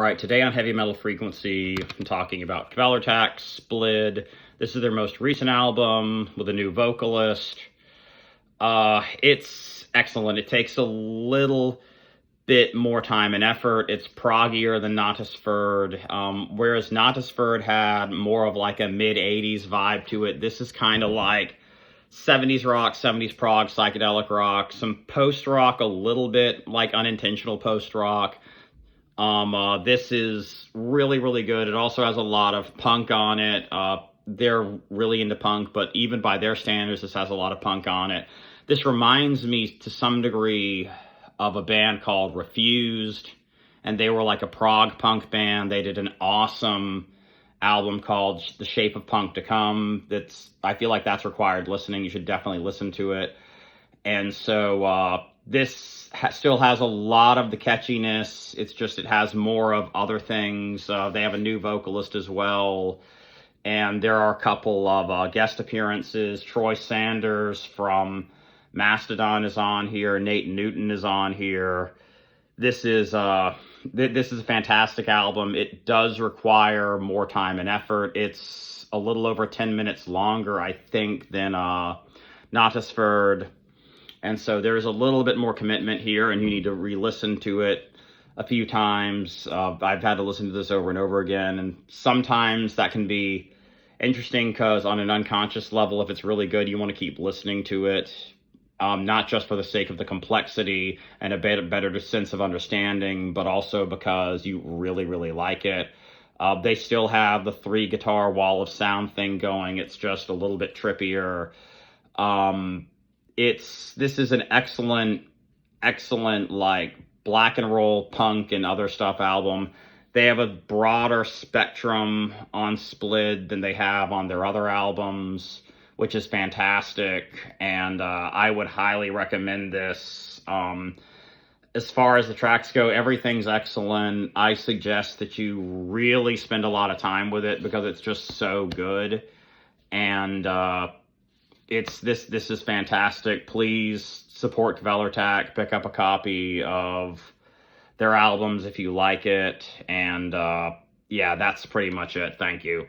All right, today on Heavy Metal Frequency, I'm talking about Kvelertak, Splid. This is their most recent album with a new vocalist. It's excellent. It takes a little bit more time and effort. It's proggier than Natisford. Whereas Natisford had more of like a mid-80s vibe to it, this is kind of like 70s rock, 70s prog, psychedelic rock, some post-rock, a little bit like unintentional post-rock. This is really, really good. It also has a lot of punk on it. They're really into punk, but even by their standards, this has a lot of punk on it. This reminds me to some degree of a band called Refused, and they were like a prog punk band. They did an awesome album called The Shape of Punk to Come. I feel like that's required listening. You should definitely listen to it. And so this still has a lot of the catchiness. It's just it has more of other things. They have a new vocalist as well. And there are a couple of guest appearances. Troy Sanders from Mastodon is on here. Nate Newton is on here. This is a fantastic album. It does require more time and effort. It's a little over 10 minutes longer, I think, than Natisford. And so there's a little bit more commitment here, and you need to re-listen to it a few times. I've had to listen to this over and over again, and sometimes that can be interesting because on an unconscious level, if it's really good, you want to keep listening to it, not just for the sake of the complexity and a better sense of understanding, but also because you really, really like it. They still have the 3-guitar wall of sound thing going. It's just a little bit trippier. This is an excellent like black and roll punk and other stuff album. They have a broader spectrum on Splid than they have on their other albums, which is fantastic, and I would highly recommend this. As far as the tracks go, everything's excellent. I suggest that you really spend a lot of time with it because it's just so good, and this is fantastic. Please support Kvelertak. Pick up a copy of their albums if you like it. And yeah, that's pretty much it. Thank you.